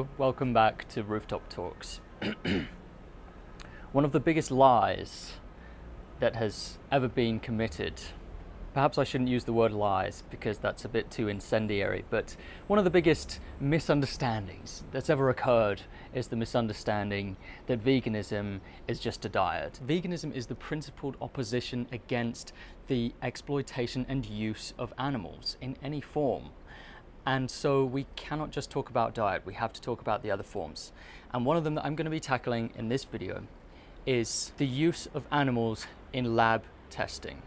Hello, welcome back to Rooftop Talks. One of the biggest lies that has ever been committed, perhaps I shouldn't use the word lies because that's a bit too incendiary, but one of the biggest misunderstandings that's ever occurred is the misunderstanding that veganism is just a diet. Veganism is the principled opposition against the exploitation and use of animals in any form. And so we cannot just talk about diet, we have to talk about the other forms. And one of them that I'm going to be tackling in this video is the use of animals in lab testing.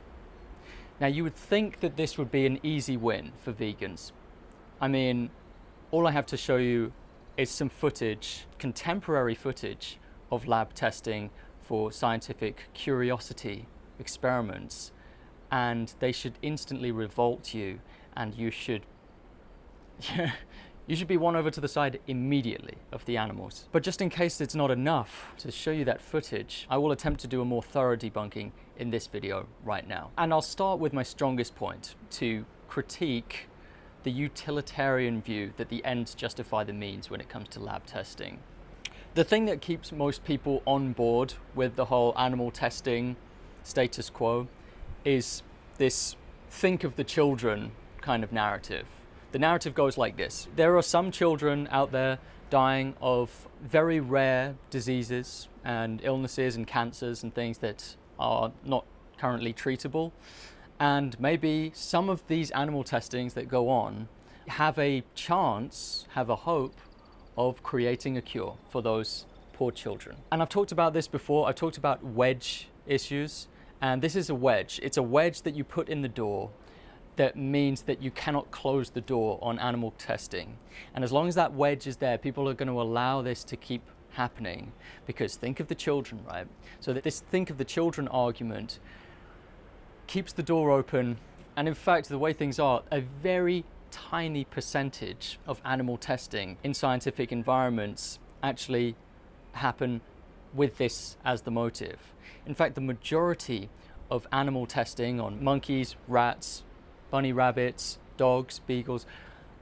Now you would think that this would be an easy win for vegans. I mean, all I have to show you is some footage, contemporary footage of lab testing for scientific curiosity experiments, and they should instantly revolt you, and you should be won over to the side immediately of the animals. But just in case it's not enough to show you that footage, I will attempt to do a more thorough debunking in this video right now. And I'll start with my strongest point to critique the utilitarian view that the ends justify the means when it comes to lab testing. The thing that keeps most people on board with the whole animal testing status quo is this think of the children kind of narrative. The narrative goes like this. There are some children out there dying of very rare diseases and illnesses and cancers and things that are not currently treatable. And maybe some of these animal testings that go on have a chance, have a hope of creating a cure for those poor children. And I've talked about this before. I've talked about wedge issues. And this is a wedge. It's a wedge that you put in the door that means that you cannot close the door on animal testing. And as long as that wedge is there, people are going to allow this to keep happening, because think of the children, right? So that this think of the children argument keeps the door open. And in fact, the way things are, a very tiny percentage of animal testing in scientific environments actually happen with this as the motive. In fact, the majority of animal testing on monkeys, rats, bunny rabbits, dogs, beagles,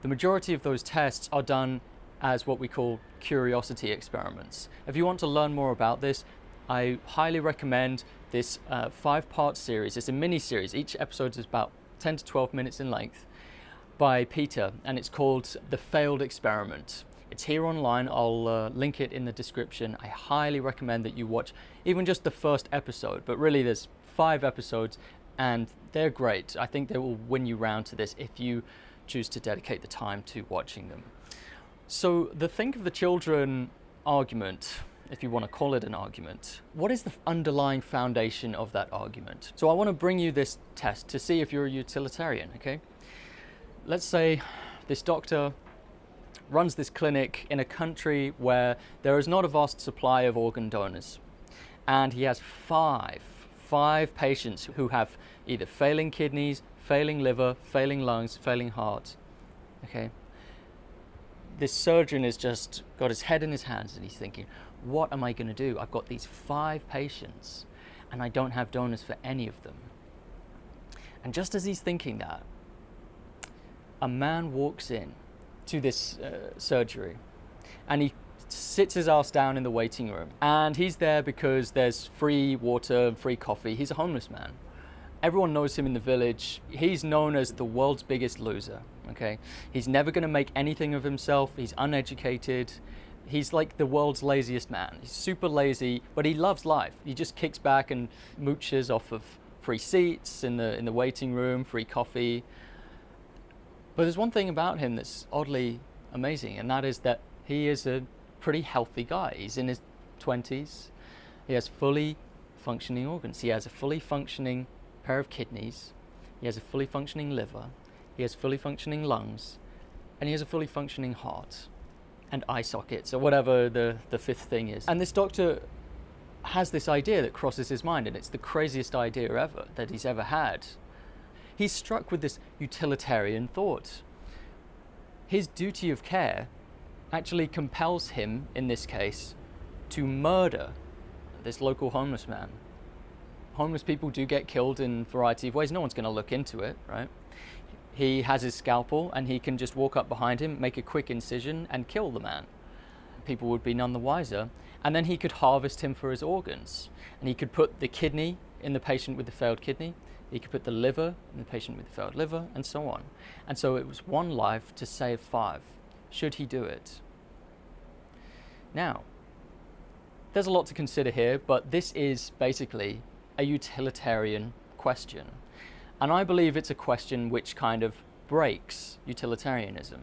the majority of those tests are done as what we call curiosity experiments. If you want to learn more about this, I highly recommend this 5-part series. It's a mini series. Each episode is about 10 to 12 minutes in length by Peter, and it's called The Failed Experiment. It's here online. I'll link it in the description. I highly recommend that you watch even just the first episode, but really there's 5 episodes and they're great. I think they will win you round to this if you choose to dedicate the time to watching them. So the think of the children argument, if you want to call it an argument, what is the underlying foundation of that argument? So I want to bring you this test to see if you're a utilitarian, okay? Let's say this doctor runs this clinic in a country where there is not a vast supply of organ donors, and he has five patients who have either failing kidneys, failing liver, failing lungs, failing heart. Okay. This surgeon has just got his head in his hands and he's thinking, what am I going to do? I've got these 5 patients and I don't have donors for any of them. And just as he's thinking that, a man walks in to this surgery and he sits his ass down in the waiting room, and he's there because there's free water, free coffee. He's a homeless man. Everyone knows him in the village. He's known as the world's biggest loser, okay? He's never going to make anything of himself. He's uneducated. He's like the world's laziest man. He's super lazy, but he loves life. He just kicks back and mooches off of free seats in the waiting room, free coffee. But there's one thing about him that's oddly amazing, and that is that he is a pretty healthy guy. He's in his 20s. He has fully functioning organs. He has a fully functioning pair of kidneys. He has a fully functioning liver. He has fully functioning lungs. And he has a fully functioning heart and eye sockets, or whatever the 5th thing is. And this doctor has this idea that crosses his mind, and it's the craziest idea ever that he's ever had. He's struck with this utilitarian thought. His duty of care actually compels him, in this case, to murder this local homeless man. Homeless people do get killed in a variety of ways. No one's going to look into it, right? He has his scalpel and he can just walk up behind him, make a quick incision and kill the man. people would be none the wiser. And then he could harvest him for his organs. And he could put the kidney in the patient with the failed kidney. He could put the liver in the patient with the failed liver, and so on. And so it was one life to save 5. Should he do it? Now, there's a lot to consider here, but this is basically a utilitarian question. And I believe it's a question which kind of breaks utilitarianism.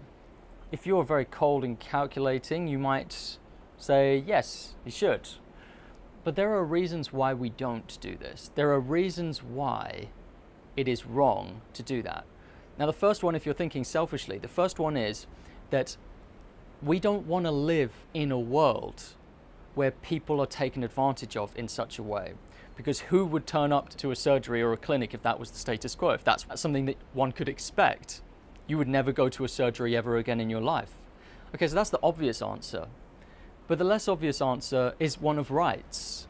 If you're very cold and calculating, you might say, yes, you should. But there are reasons why we don't do this. There are reasons why it is wrong to do that. Now, the first one, if you're thinking selfishly, the first one is that we don't want to live in a world where people are taken advantage of in such a way. Because who would turn up to a surgery or a clinic if that was the status quo? If that's something that one could expect, you would never go to a surgery ever again in your life. Okay, so that's the obvious answer. But the less obvious answer is one of rights,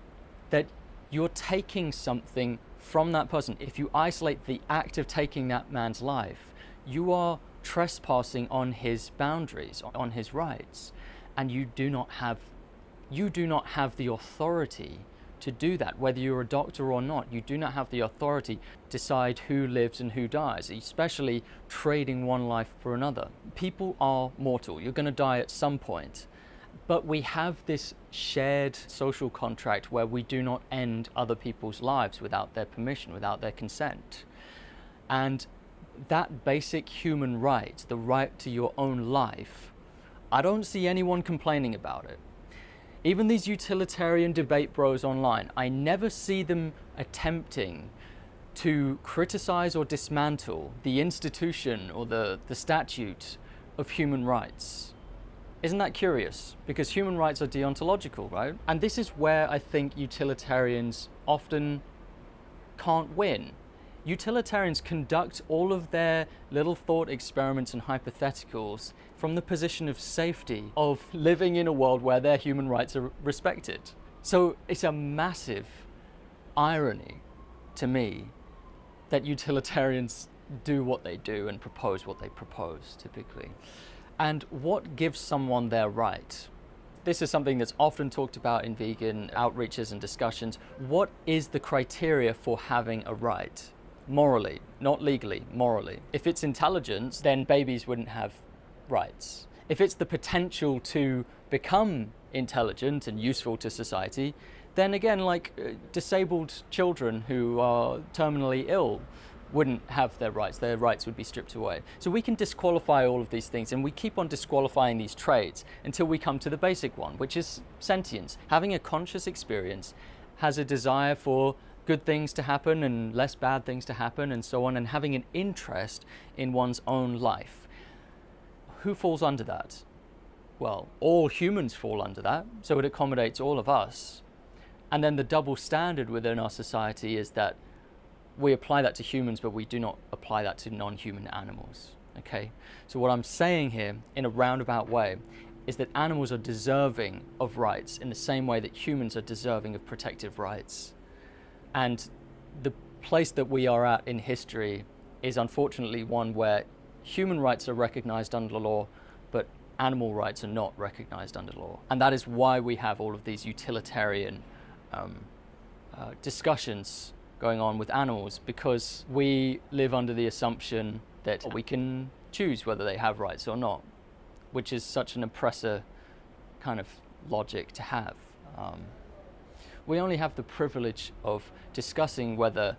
that you're taking something from that person. If you isolate the act of taking that man's life, you are trespassing on his boundaries, on his rights, and you do not have the authority to do that. Whether you're a doctor or not, you do not have the authority to decide who lives and who dies, especially trading one life for another. People are mortal. You're going to die at some point. But we have this shared social contract where we do not end other people's lives without their permission, without their consent. And that basic human right, the right to your own life, I don't see anyone complaining about it. Even these utilitarian debate bros online, I never see them attempting to criticize or dismantle the institution or the statute of human rights. Isn't that curious? Because human rights are deontological, right? And this is where I think utilitarians often can't win. Utilitarians conduct all of their little thought experiments and hypotheticals from the position of safety, of living in a world where their human rights are respected. So it's a massive irony to me that utilitarians do what they do and propose what they propose, typically. And what gives someone their right? This is something that's often talked about in vegan outreaches and discussions. What is the criteria for having a right? Morally, not legally, morally. If it's intelligence, then babies wouldn't have rights. If it's the potential to become intelligent and useful to society, then again, like disabled children who are terminally ill wouldn't have their rights would be stripped away. So we can disqualify all of these things, and we keep on disqualifying these traits until we come to the basic one, which is sentience. Having a conscious experience, has a desire for good things to happen and less bad things to happen and so on, and having an interest in one's own life. Who falls under that? Well, all humans fall under that, so it accommodates all of us. And then the double standard within our society is that we apply that to humans, but we do not apply that to non-human animals. Okay? So what I'm saying here, in a roundabout way, is that animals are deserving of rights in the same way that humans are deserving of protective rights. And the place that we are at in history is unfortunately one where human rights are recognized under law, but animal rights are not recognized under law. And that is why we have all of these utilitarian discussions going on with animals, because we live under the assumption that we can choose whether they have rights or not, which is such an oppressor kind of logic to have. We only have the privilege of discussing whether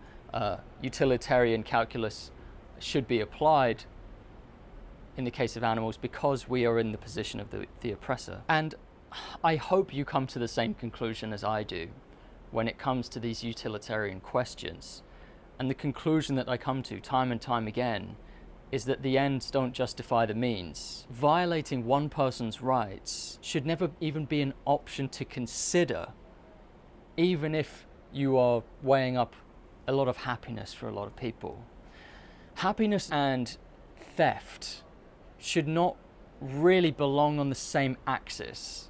utilitarian calculus should be applied in the case of animals because we are in the position of the oppressor. And I hope you come to the same conclusion as I do when it comes to these utilitarian questions. And the conclusion that I come to time and time again is that the ends don't justify the means. Violating one person's rights should never even be an option to consider, even if you are weighing up a lot of happiness for a lot of people. Happiness and theft should not really belong on the same axis,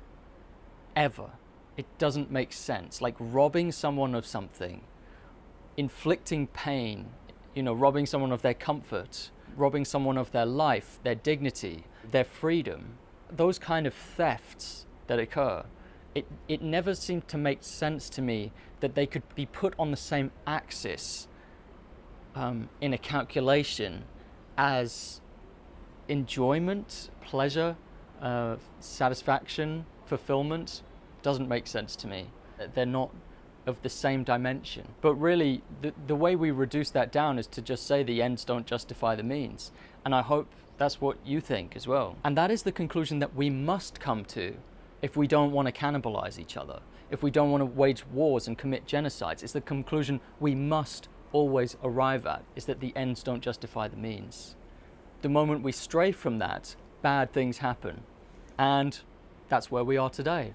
ever. It doesn't make sense. Like robbing someone of something, inflicting pain, robbing someone of their comfort, robbing someone of their life, their dignity, their freedom. Those kind of thefts that occur, it never seemed to make sense to me that they could be put on the same axis in a calculation as enjoyment, pleasure, satisfaction, fulfillment. Doesn't make sense to me. They're not of the same dimension. But really, the way we reduce that down is to just say the ends don't justify the means. And I hope that's what you think as well. And that is the conclusion that we must come to if we don't want to cannibalize each other, if we don't want to wage wars and commit genocides. It's the conclusion we must always arrive at, is that the ends don't justify the means. The moment we stray from that, bad things happen. And that's where we are today.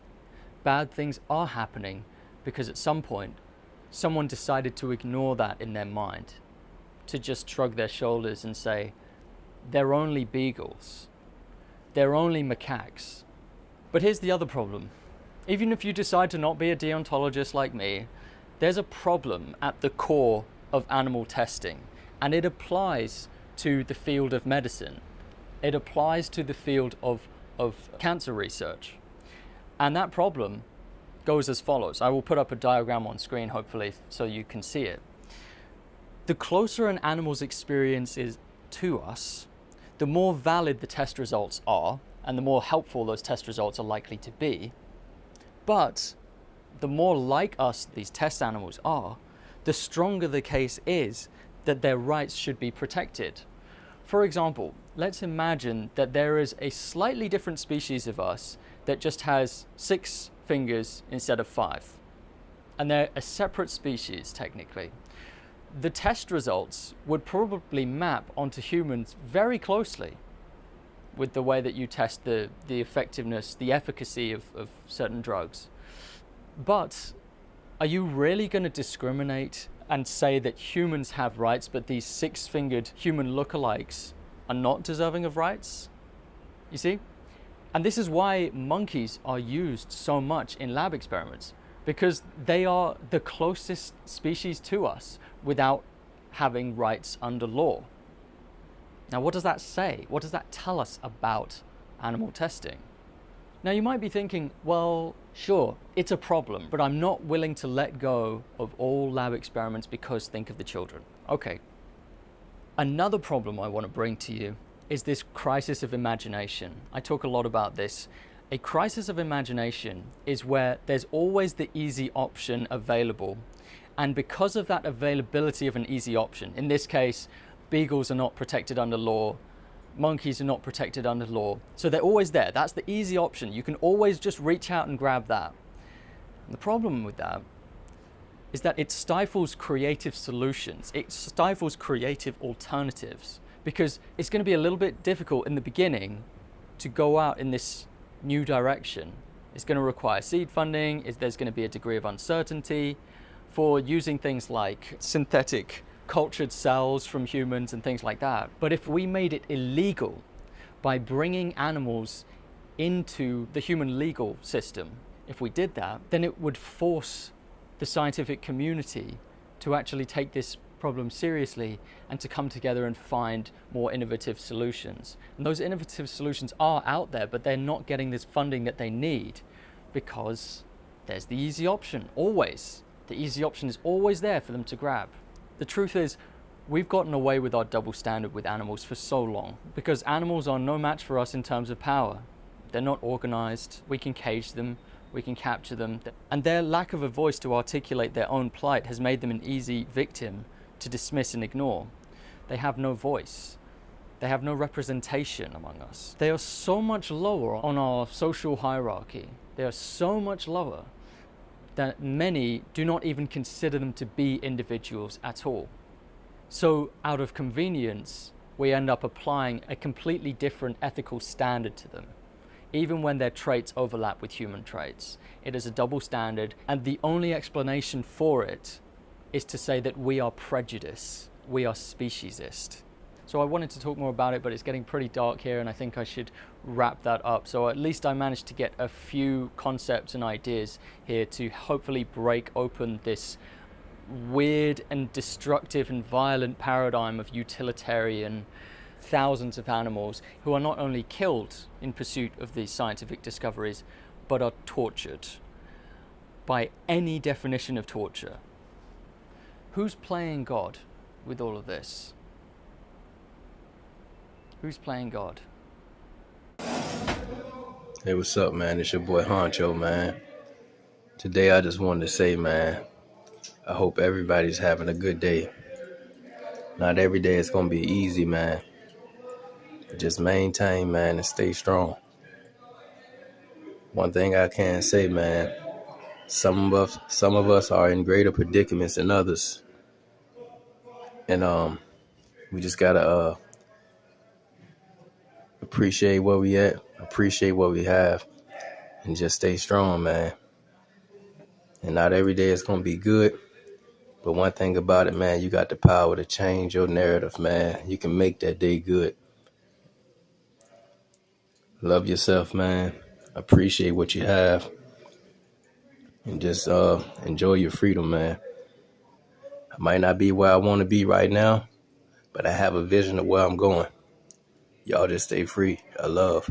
Bad things are happening because at some point, someone decided to ignore that in their mind, to just shrug their shoulders and say, they're only beagles, they're only macaques. But here's the other problem. Even if you decide to not be a deontologist like me, there's a problem at the core of animal testing, and it applies to the field of medicine. It applies to the field of cancer research. And that problem goes as follows. I will put up a diagram on screen, hopefully, so you can see it. The closer an animal's experience is to us, the more valid the test results are, and the more helpful those test results are likely to be. But the more like us these test animals are, the stronger the case is that their rights should be protected. For example, let's imagine that there is a slightly different species of us that just has 6 fingers instead of 5. And they're a separate species, technically. The test results would probably map onto humans very closely with the way that you test the effectiveness, the efficacy of certain drugs. But are you really going to discriminate and say that humans have rights, but these 6-fingered human lookalikes are not deserving of rights? You see? And this is why monkeys are used so much in lab experiments, because they are the closest species to us without having rights under law. Now, what does that say? What does that tell us about animal testing? Now, you might be thinking, well, sure, it's a problem, but I'm not willing to let go of all lab experiments because think of the children. Okay. Another problem I want to bring to you is this crisis of imagination. I talk a lot about this. A crisis of imagination is where there's always the easy option available. And because of that availability of an easy option, in this case, beagles are not protected under law, monkeys are not protected under law. So they're always there. That's the easy option. You can always just reach out and grab that. And the problem with that is that it stifles creative solutions. It stifles creative alternatives, because it's going to be a little bit difficult in the beginning to go out in this new direction. It's going to require seed funding. There's going to be a degree of uncertainty for using things like synthetic cultured cells from humans and things like that. But if we made it illegal by bringing animals into the human legal system, if we did that, then it would force the scientific community to actually take this problem seriously and to come together and find more innovative solutions. And those innovative solutions are out there, but they're not getting this funding that they need because there's the easy option, always. The easy option is always there for them to grab. The truth is, we've gotten away with our double standard with animals for so long because animals are no match for us in terms of power. They're not organized. We can cage them. We can capture them. And their lack of a voice to articulate their own plight has made them an easy victim to dismiss and ignore. They have no voice. They have no representation among us. They are so much lower on our social hierarchy. They are so much lower that many do not even consider them to be individuals at all. So out of convenience, we end up applying a completely different ethical standard to them, even when their traits overlap with human traits. It is a double standard, and the only explanation for it is to say that we are prejudiced, we are speciesist. So I wanted to talk more about it, but it's getting pretty dark here, and I think I should wrap that up. So at least I managed to get a few concepts and ideas here to hopefully break open this weird and destructive and violent paradigm of utilitarian thousands of animals who are not only killed in pursuit of these scientific discoveries, but are tortured by any definition of torture. Who's playing God with all of this? Who's playing God? Hey, what's up, man? It's your boy Honcho, man. Today I just wanted to say, man, I hope everybody's having a good day. Not every day is going to be easy, man. Just maintain, man, and stay strong. One thing I can say, man, some of us are in greater predicaments than others. And we just got to appreciate where we at, appreciate what we have, and just stay strong, man. And not every day is going to be good. But one thing about it, man, you got the power to change your narrative, man. You can make that day good. Love yourself, man. Appreciate what you have. And just enjoy your freedom, man. I might not be where I want to be right now, but I have a vision of where I'm going. Y'all just stay free. I love.